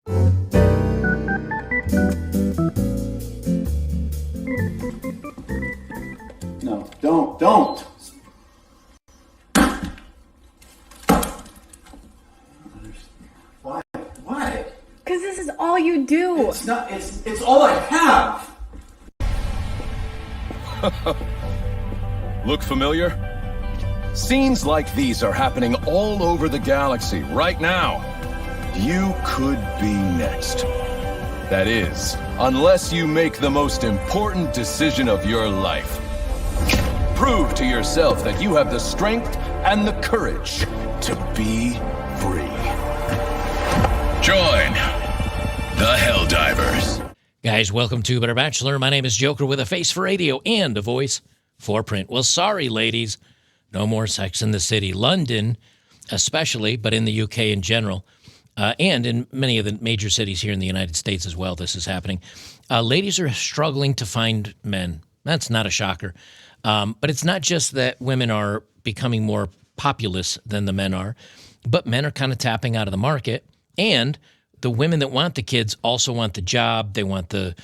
No, don't. Why? Because this is all you do. It's all I have. Look familiar? Scenes like these are happening all over the galaxy right now. You could be next. That is, unless you make the most important decision of your life. Prove to yourself that you have the strength and the courage to be free. Join the Helldivers. Guys, welcome to Better Bachelor. My name is Joker with a face for radio and a voice for print. Well, sorry, ladies. No more Sex in the City. London, especially, but in the UK in general, and in many of the major cities here in the United States as well, this is happening. Ladies are struggling to find men. That's not a shocker. But it's not just that women are becoming more populous than the men are, but men are kind of tapping out of the market. And the women that want the kids also want the job. They want the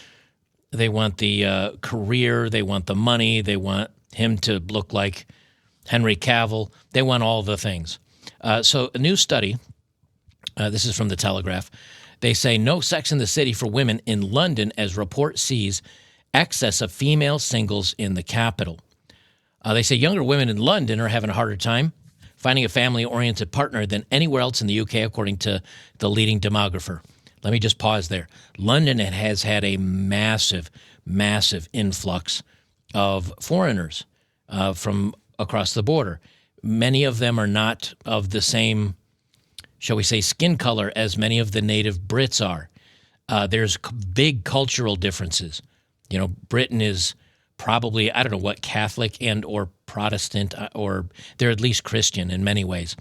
career. They want the money. They want him to look like Henry Cavill. They want all the things. So a new study, this is from The Telegraph, they say no Sex in the City for women in London as report sees excess of female singles in the capital. They say younger women in London are having a harder time finding a family-oriented partner than anywhere else in the UK, according to the leading demographer. Let me just pause there. London has had a massive, massive influx of foreigners from across the border. Many of them are not of the same, shall we say, skin color as many of the native Brits are. There's big cultural differences. You know, Britain is probably, I don't know what, Catholic and or Protestant, or they're at least Christian in many ways.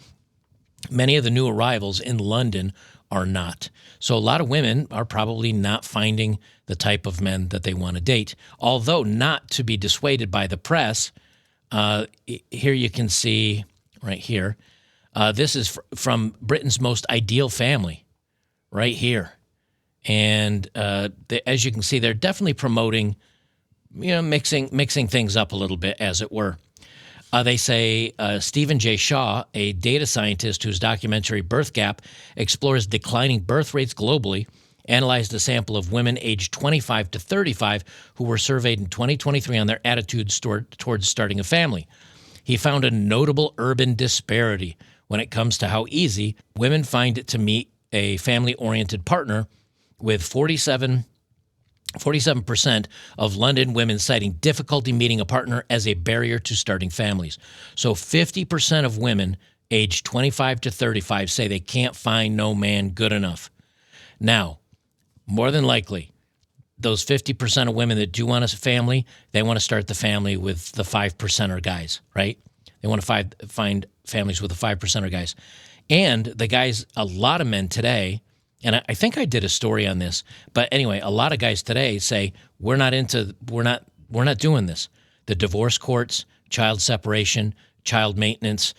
Many of the new arrivals in London are not. So a lot of women are probably not finding the type of men that they want to date. Although not to be dissuaded by the press, here you can see right here, this is from Britain's Most Ideal Family, right here. And as you can see, they're definitely promoting, mixing things up a little bit, as it were. They say Stephen J. Shaw, a data scientist whose documentary Birth Gap explores declining birth rates globally, analyzed a sample of women aged 25 to 35 who were surveyed in 2023 on their attitudes towards starting a family. He found a notable urban disparity when it comes to how easy women find it to meet a family-oriented partner, with 47% of London women citing difficulty meeting a partner as a barrier to starting families. So 50% of women aged 25 to 35 say they can't find no man good enough. Now, more than likely, those 50% of women that do want a family, they want to start the family with the 5%er guys, right? They want to find families with the 5%er guys. And the guys, a lot of men today, and I think I did a story on this, but anyway, a lot of guys today say, we're not doing this. The divorce courts, child separation, child maintenance,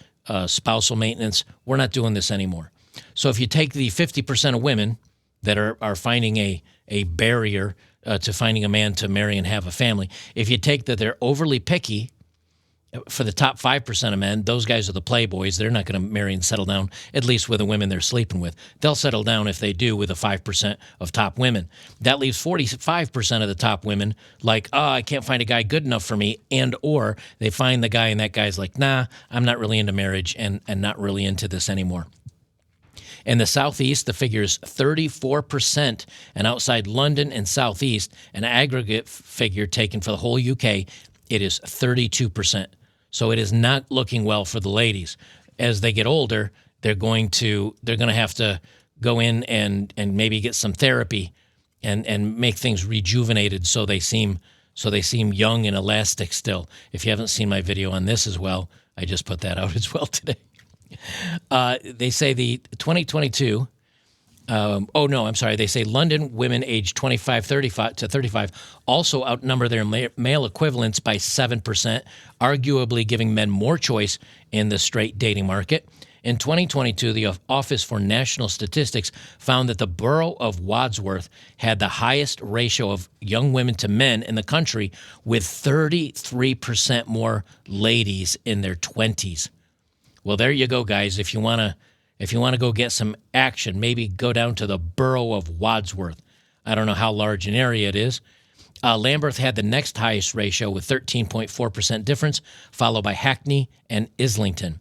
spousal maintenance, we're not doing this anymore. So if you take the 50% of women that are finding a barrier to finding a man to marry and have a family, if you take that they're overly picky, for the top 5% of men, those guys are the playboys. They're not going to marry and settle down, at least with the women they're sleeping with. They'll settle down if they do with the 5% of top women. That leaves 45% of the top women like, I can't find a guy good enough for me, and or they find the guy and that guy's like, nah, I'm not really into marriage and not really into this anymore. In the Southeast, the figure is 34%, and outside London and Southeast, an aggregate figure taken for the whole UK, it is 32%. So it is not looking well for the ladies. As they get older, they're going to have to go in and maybe get some therapy and make things rejuvenated so they seem young and elastic still. If you haven't seen my video on this as well, I just put that out as well today. They say the 2022. They say London women aged 25 to 35 also outnumber their male equivalents by 7%, arguably giving men more choice in the straight dating market. In 2022, the Office for National Statistics found that the borough of Wadsworth had the highest ratio of young women to men in the country, with 33% more ladies in their 20s. Well, there you go, guys. If you want to go get some action, maybe go down to the borough of Wadsworth. I don't know how large an area it is. Lambeth had the next highest ratio with 13.4% difference, followed by Hackney and Islington.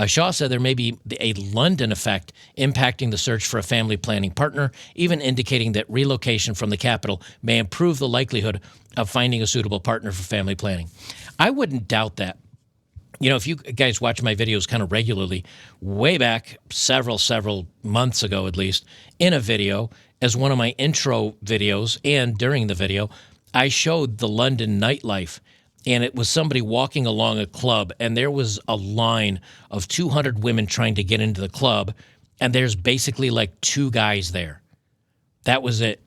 Shaw said there may be a London effect impacting the search for a family planning partner, even indicating that relocation from the capital may improve the likelihood of finding a suitable partner for family planning. I wouldn't doubt that. You know, if you guys watch my videos kind of regularly, way back several months ago at least, in a video, as one of my intro videos and during the video, I showed the London nightlife. And it was somebody walking along a club, and there was a line of 200 women trying to get into the club, and there's basically like 2 guys there. That was it.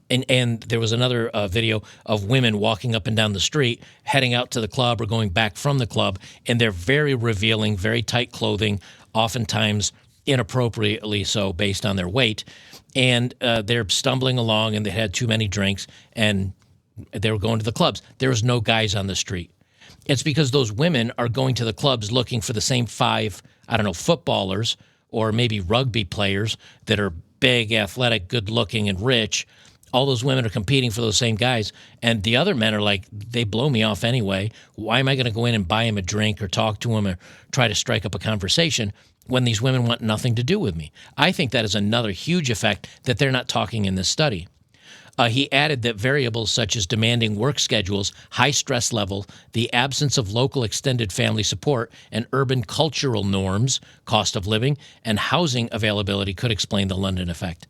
And there was another video of women walking up and down the street, heading out to the club or going back from the club, and they're very revealing, very tight clothing, oftentimes inappropriately so based on their weight. And they're stumbling along, and they had too many drinks, and they were going to the clubs. There was no guys on the street. It's because those women are going to the clubs looking for the same 5, footballers or maybe rugby players that are big, athletic, good-looking, and rich. All those women are competing for those same guys. And the other men are like, they blow me off anyway. Why am I going to go in and buy him a drink or talk to him or try to strike up a conversation when these women want nothing to do with me? I think that is another huge effect that they're not talking in this study. He added that variables such as demanding work schedules, high stress level, the absence of local extended family support, and urban cultural norms, cost of living, and housing availability could explain the London effect.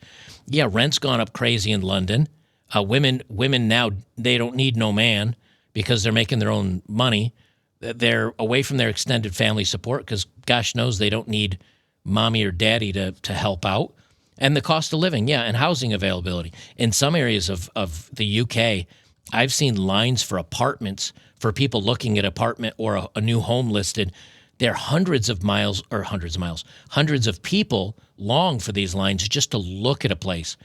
Yeah, rent's gone up crazy in London. Women now, they don't need no man because they're making their own money. They're away from their extended family support because gosh knows they don't need mommy or daddy to help out. And the cost of living, and housing availability. In some areas of the UK, I've seen lines for apartments, for people looking at apartment or a new home listed. They're hundreds of people long for these lines just to look at a place.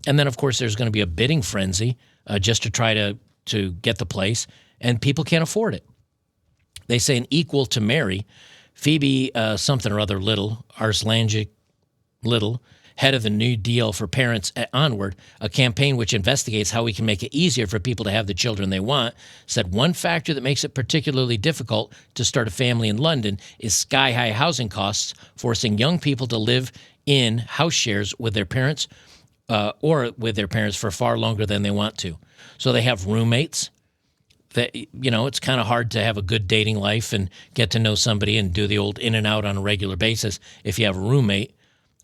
And then, of course, there's going to be a bidding frenzy just to try to get the place, and people can't afford it. They say an equal to Mary, Phoebe something or other Little, Arslangic Little, head of the New Deal for Parents at Onward, a campaign which investigates how we can make it easier for people to have the children they want, said one factor that makes it particularly difficult to start a family in London is sky-high housing costs, forcing young people to live in house shares with their parents or with their parents for far longer than they want to. So they have roommates. That, it's kind of hard to have a good dating life and get to know somebody and do the old in and out on a regular basis if you have a roommate.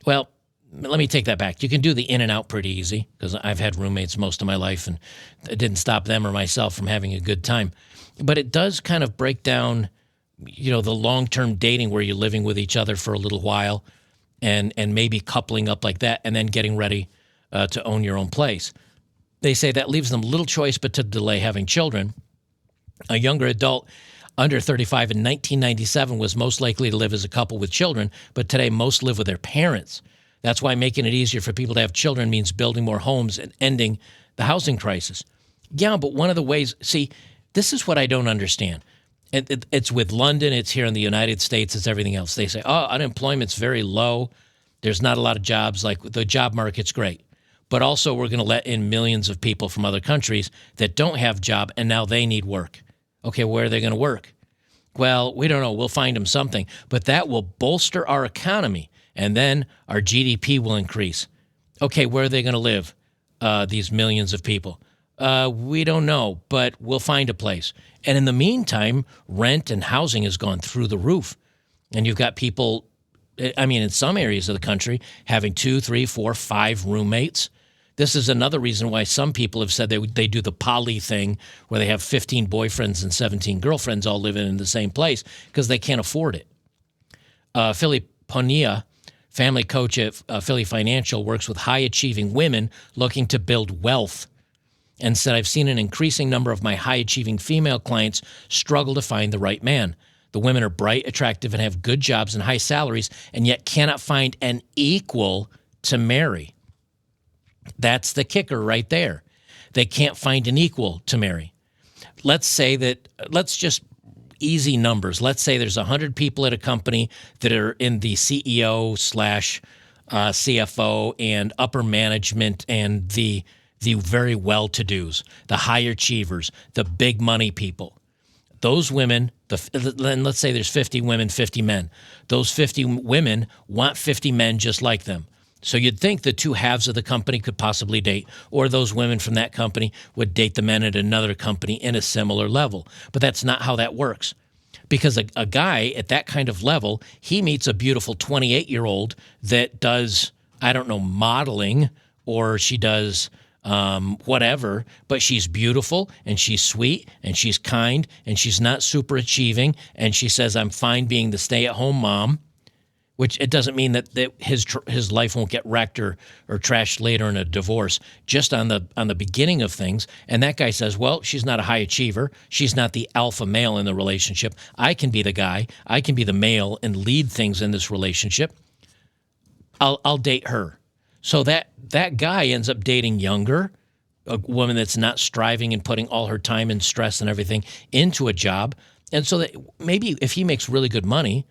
Well, let me take that back. You can do the in and out pretty easy because I've had roommates most of my life and it didn't stop them or myself from having a good time. But it does kind of break down, the long-term dating where you're living with each other for a little while and maybe coupling up like that and then getting ready to own your own place. They say that leaves them little choice but to delay having children. A younger adult under 35 in 1997 was most likely to live as a couple with children, but today most live with their parents. That's why making it easier for people to have children means building more homes and ending the housing crisis. Yeah, but one of the ways, this is what I don't understand. It's with London, it's here in the United States, it's everything else. They say, unemployment's very low. There's not a lot of jobs. Like the job market's great. But also we're going to let in millions of people from other countries that don't have job and now they need work. Okay, where are they going to work? Well, we don't know. We'll find them something. But that will bolster our economy. And then our GDP will increase. Okay, where are they going to live, these millions of people? We don't know, but we'll find a place. And in the meantime, rent and housing has gone through the roof. And you've got people, in some areas of the country, having 2, 3, 4, 5 roommates. This is another reason why some people have said they do the poly thing where they have 15 boyfriends and 17 girlfriends all living in the same place because they can't afford it. Philly Ponia, family coach at Philly Financial, works with high-achieving women looking to build wealth and said, I've seen an increasing number of my high-achieving female clients struggle to find the right man. The women are bright, attractive, and have good jobs and high salaries, and yet cannot find an equal to marry. That's the kicker right there. They can't find an equal to marry. Let's just easy numbers. Let's say there's 100 people at a company that are in the CEO slash CFO and upper management and the very well-to-dos, the high achievers, the big money people. Those women, and let's say there's 50 women, 50 men. Those 50 women want 50 men just like them. So you'd think the two halves of the company could possibly date, or those women from that company would date the men at another company in a similar level. But that's not how that works. Because a guy at that kind of level, he meets a beautiful 28-year-old that does, I don't know, modeling, or she does whatever, but she's beautiful and she's sweet and she's kind and she's not super achieving, and she says, I'm fine being the stay-at-home mom, which it doesn't mean that his life won't get wrecked or trashed later in a divorce, just on the beginning of things. And that guy says, well, she's not a high achiever. She's not the alpha male in the relationship. I can be the guy. I can be the male and lead things in this relationship. I'll date her. So that guy ends up dating younger, a woman that's not striving and putting all her time and stress and everything into a job. And so that maybe if he makes really good money,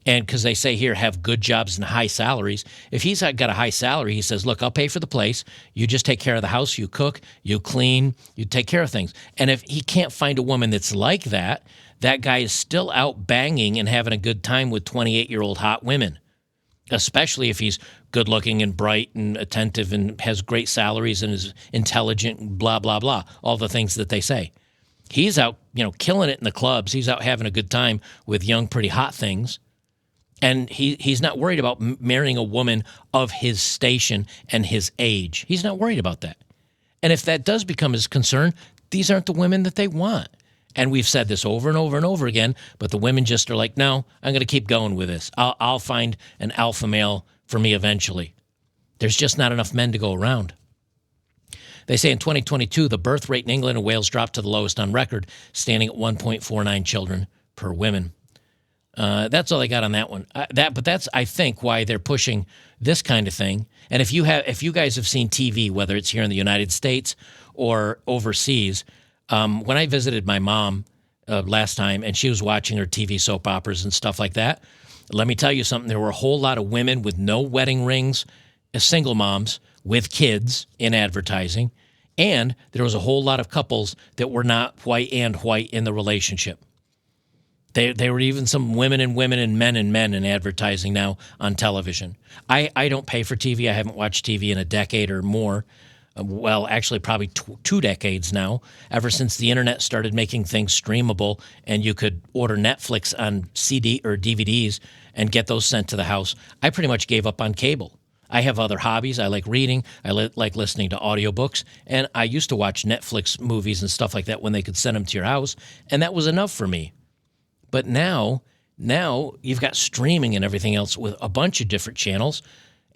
and because they say here, have good jobs and high salaries. If he's got a high salary, he says, look, I'll pay for the place. You just take care of the house. You cook, you clean, you take care of things. And if he can't find a woman that's like that, that guy is still out banging and having a good time with 28-year-old hot women, especially if he's good looking and bright and attentive and has great salaries and is intelligent, blah, blah, blah, all the things that they say. He's out, killing it in the clubs. He's out having a good time with young, pretty hot things. And he's not worried about marrying a woman of his station and his age. He's not worried about that. And if that does become his concern, these aren't the women that they want. And we've said this over and over and over again, but the women just are like, no, I'm going to keep going with this. I'll find an alpha male for me eventually. There's just not enough men to go around. They say in 2022, the birth rate in England and Wales dropped to the lowest on record, standing at 1.49 children per woman. That's all I got on that one. But that's, I think, why they're pushing this kind of thing. And if you guys have seen TV, whether it's here in the United States or overseas, when I visited my mom last time, and she was watching her TV soap operas and stuff like that, let me tell you something. There were a whole lot of women with no wedding rings, single moms with kids in advertising, and there was a whole lot of couples that were not white in the relationship. There were even some women and men in advertising now on television. I don't pay for TV. I haven't watched TV in a decade or more. Well, actually, probably 2 decades now, ever since the internet started making things streamable and you could order Netflix on CD or DVDs and get those sent to the house. I pretty much gave up on cable. I have other hobbies. I like reading. I like listening to audiobooks. And I used to watch Netflix movies and stuff like that when they could send them to your house. And that was enough for me. But now you've got streaming and everything else with a bunch of different channels.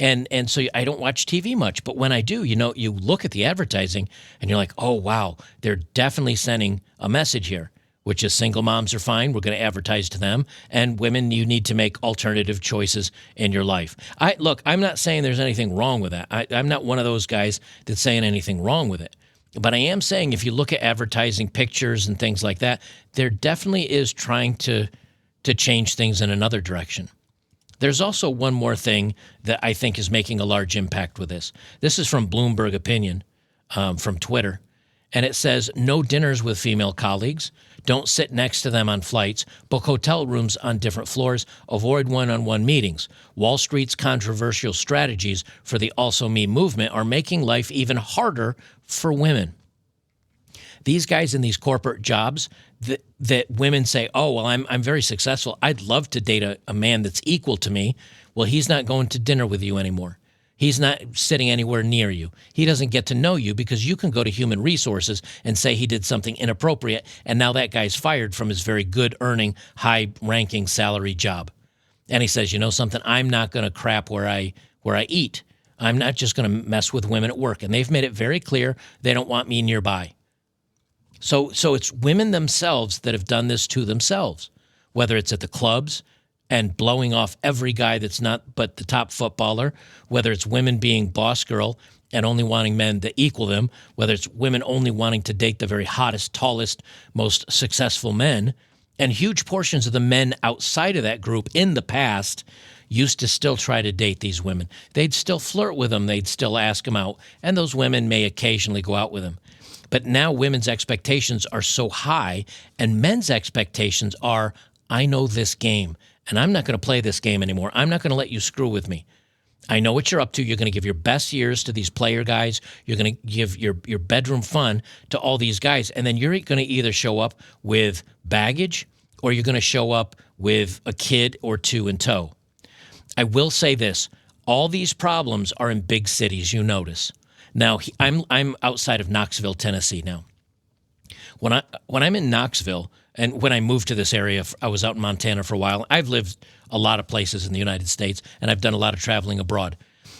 And so I don't watch TV much. But when I do, you look at the advertising and you're like, oh, wow, they're definitely sending a message here, which is single moms are fine. We're going to advertise to them. And women, you need to make alternative choices in your life. I'm not saying there's anything wrong with that. I'm not one of those guys that's saying anything wrong with it. But I am saying if you look at advertising pictures and things like that, there definitely is trying to change things in another direction. There's also one more thing that I think is making a large impact with this. This is from Bloomberg Opinion from Twitter. And it says, no dinners with female colleagues. Don't sit next to them on flights. Book hotel rooms on different floors. Avoid one-on-one meetings. Wall Street's controversial strategies for the Also Me movement are making life even harder for women. These guys in these corporate jobs that women say, oh, well, I'm very successful. I'd love to date a man that's equal to me. Well, he's not going to dinner with you anymore. He's not sitting anywhere near you. He doesn't get to know you because you can go to human resources and say he did something inappropriate, and now that guy's fired from his very good earning, high-ranking salary job. And he says, you know something, I'm not going to crap where I eat. I'm not just going to mess with women at work. And they've made it very clear they don't want me nearby. So it's women themselves that have done this to themselves. whether it's at the clubs and blowing off every guy that's not but the top footballer, whether it's women being boss girl and only wanting men to equal them, whether it's women only wanting to date the very hottest, tallest, most successful men. And huge portions of the men outside of that group in the past used to still try to date these women. They'd still flirt with them. They'd still ask them out. And those women may occasionally go out with them. But now women's expectations are so high, and men's expectations are, I know this game, and I'm not going to play this game anymore. I'm not going to let you screw with me. I know what you're up to. You're going to give your best years to these player guys. You're going to give your bedroom fun to all these guys. And then you're going to either show up with baggage or you're going to show up with a kid or two in tow. I will say this. All these problems are in big cities, you notice. Now, I'm outside of Knoxville, Tennessee now. When I'm in Knoxville, and when I moved to this area, I was out in Montana for a while. I've lived a lot of places in the United States, and I've done a lot of traveling abroad.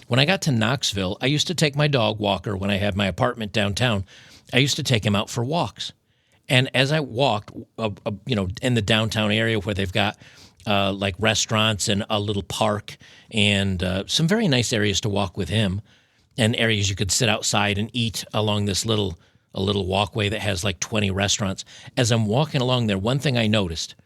When I got to Knoxville, I used to take my dog Walker when I had my apartment downtown. I used to take him out for walks. And as I walked, in the downtown area where they've got like restaurants and a little park and some very nice areas to walk with him and areas you could sit outside and eat along this a little walkway that has like 20 restaurants. As I'm walking along there, one thing I noticed,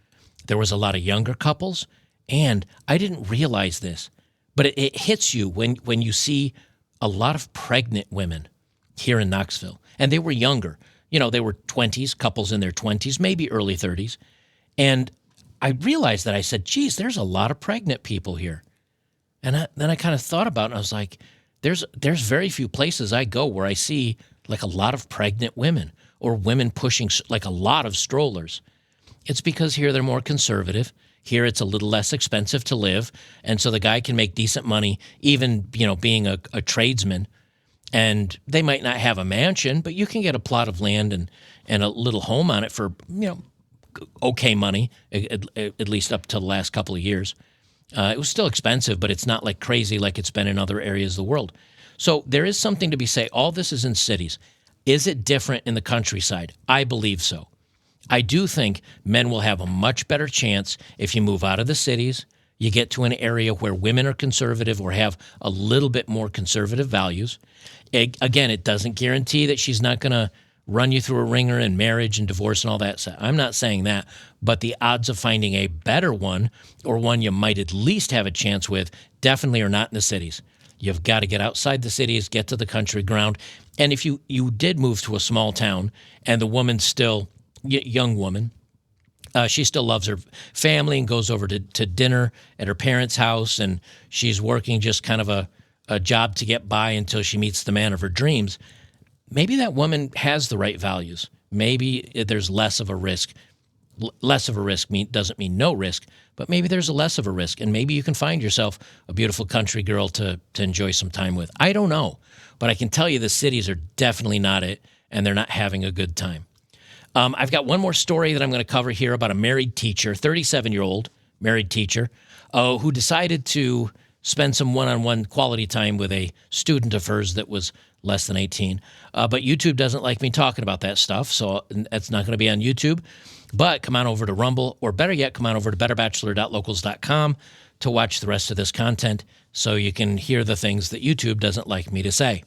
there was a lot of younger couples, and I didn't realize this, but it hits you when you see a lot of pregnant women here in Knoxville, and they were younger. They were 20s, couples in their 20s, maybe early 30s. And I realized that I said, geez, there's a lot of pregnant people here. And then I kind of thought about it, and I was like, there's very few places I go where I see like a lot of pregnant women or women pushing like a lot of strollers. It's because here they're more conservative. Here it's a little less expensive to live. And so the guy can make decent money, even, being a tradesman. And they might not have a mansion, but you can get a plot of land and a little home on it for, okay money, at least up to the last couple of years. It was still expensive, but it's not like crazy like it's been in other areas of the world. So there is something to be said. All this is in cities. Is it different in the countryside? I believe so. I do think men will have a much better chance if you move out of the cities, you get to an area where women are conservative or have a little bit more conservative values. Again, it doesn't guarantee that she's not going to run you through a ringer in marriage and divorce and all that stuff. I'm not saying that, but the odds of finding a better one or one you might at least have a chance with definitely are not in the cities. You've got to get outside the cities, get to the country ground. And if you did move to a small town and the woman's still, young woman, she still loves her family and goes over to dinner at her parents' house, and she's working just kind of a job to get by until she meets the man of her dreams, maybe that woman has the right values. Maybe there's less of a risk. Less of a risk doesn't mean no risk, but maybe there's a less of a risk, and maybe you can find yourself a beautiful country girl to enjoy some time with. I don't know, but I can tell you the cities are definitely not it, and they're not having a good time. I've got one more story that I'm going to cover here about a married teacher, 37-year-old married teacher, who decided to spend some one-on-one quality time with a student of hers that was less than 18. But YouTube doesn't like me talking about that stuff, so that's not going to be on YouTube. But come on over to Rumble, or better yet, come on over to betterbachelor.locals.com to watch the rest of this content so you can hear the things that YouTube doesn't like me to say.